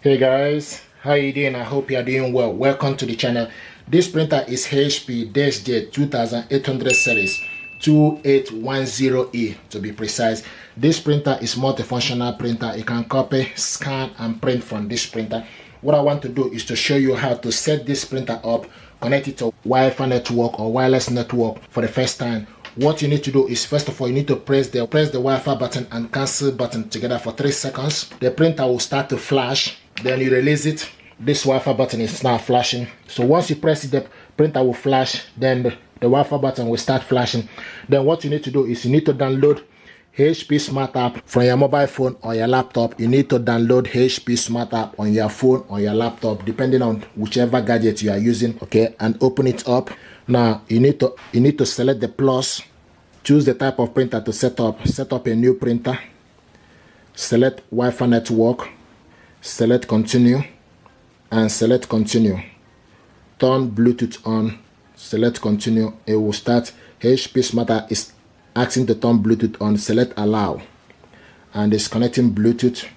Hey guys, how you doing? I hope you are doing well. Welcome to the channel. This printer is HP Deskjet 2800 series 2810e to be precise. This printer is multifunctional printer. You can copy, scan and print from this printer. What I want to do is to show you how to set this printer up, connect it to Wi-Fi network or wireless network for the first time. What you need to do is, first of all, you need to press the Wi-Fi button and cancel button together for 3 seconds. The printer will start to flash. Then you release it. This Wi-Fi button is now flashing. So once you press it, the printer will flash. Then the Wi-Fi button will start flashing. Then what you need to do is you need to download HP Smart App from your mobile phone or your laptop. You need to download HP Smart App on your phone or your laptop, depending on whichever gadget you are using. Okay, and open it up. Now you need to select the plus. Choose the type of printer to set up. Set up a new printer. Select Wi-Fi network. Select continue and select continue. Turn Bluetooth on. Select continue. It will start. HP Smart App is asking to turn Bluetooth on. Select allow and it's connecting Bluetooth.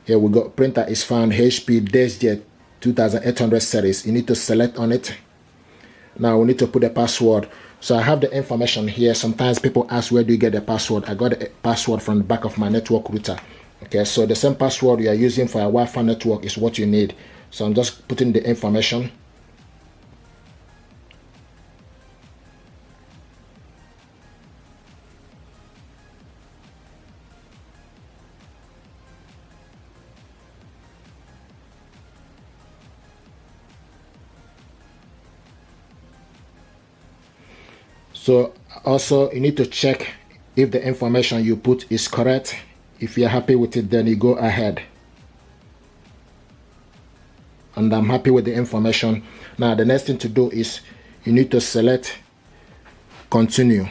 Here we go. Printer is found. HP Deskjet 2800 series. You need to select on it. Now we need to put the password. So I have the information here. Sometimes people ask, where do you get the password? I got the password from the back of my network router. Okay, so the same password you are using for a Wi-Fi network is what you need. So I'm just putting the information. So also you need to check if the information you put is correct. If you're happy with it, then you go ahead. And I'm happy with the information. Now the next thing to do is you need to select continue.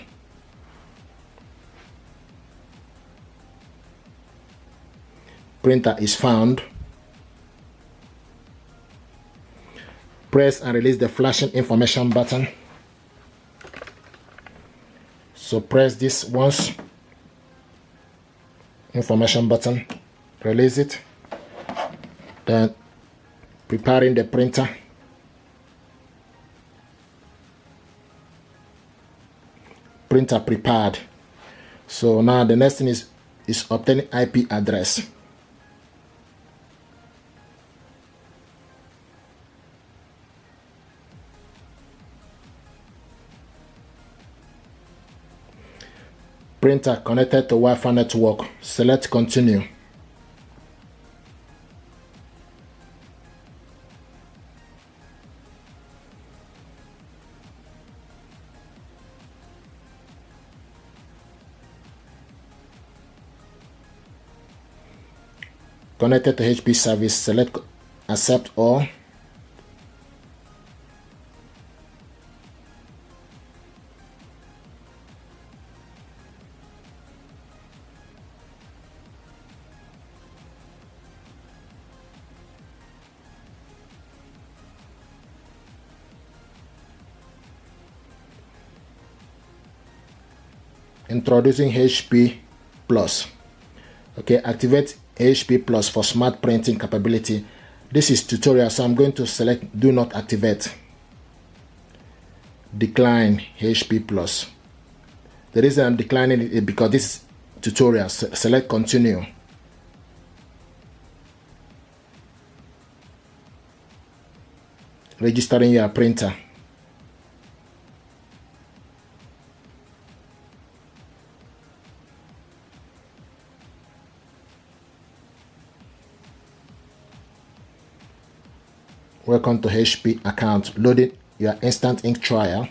Printer is found. Press and release the flashing information button. So press this once. Information button, release it. Then preparing the printer. Printer prepared. So now the next thing is obtaining IP address. Printer connected to Wi-Fi network. Select continue. Connected to HP service. Select accept all. Introducing HP Plus. Okay, activate HP Plus for smart printing capability. This is tutorial, so I'm going to select do not activate. Decline HP Plus. The reason I'm declining it is because this is tutorial. Select continue. Registering your printer. Welcome to HP account. Loading your instant ink trial.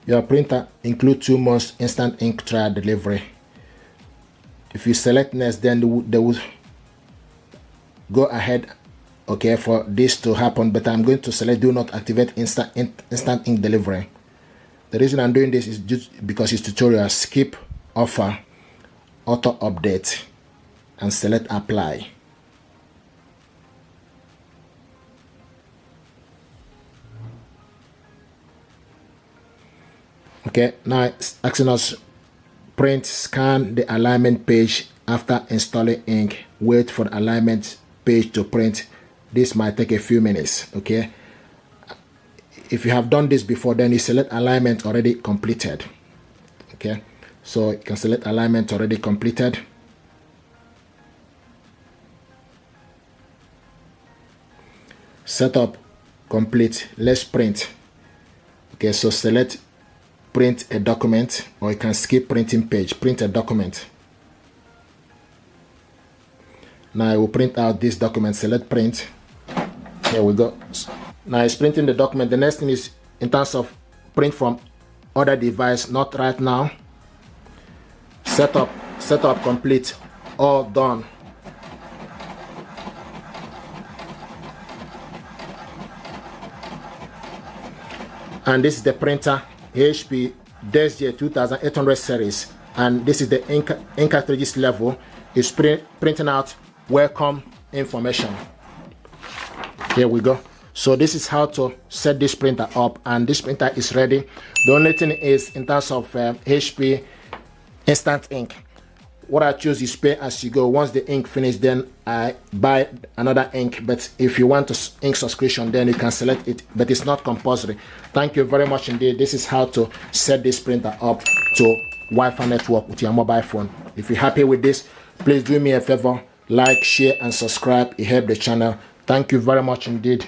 Your printer includes 2 months instant ink trial delivery. If you select next, then they will go ahead, okay, for this to happen. But I'm going to select do not activate instant ink delivery. The reason I'm doing this is just because it's tutorial. Skip offer, auto update, and select apply. Okay, now it's asking us print, scan the alignment page after installing ink. Wait for the alignment page to print. This might take a few minutes. Okay, if you have done this before, then you select alignment already completed. Okay, so you can select alignment already completed. Setup complete. Let's print. Okay, so select print a document, or you can skip printing page. Print a document. Now I will print out this document. Select print. Here we go. Now it's printing the document. The next thing is in terms of print from other device, not right now. Setup complete, all done. And this is the printer, HP Deskjet 2800 series, and this is the ink cartridges level. It's printing out welcome information. Here we go. So this is how to set this printer up, and this printer is ready. The only thing is in terms of HP instant ink, what I choose is pay as you go. Once the ink finishes, then I buy another ink. But if you want to ink subscription, then you can select it, but it's not compulsory. Thank you very much indeed. This is how to set this printer up to Wi-Fi network with your mobile phone. If you're happy with this, please do me a favor, like, share and subscribe. It helps the channel. Thank you very much indeed.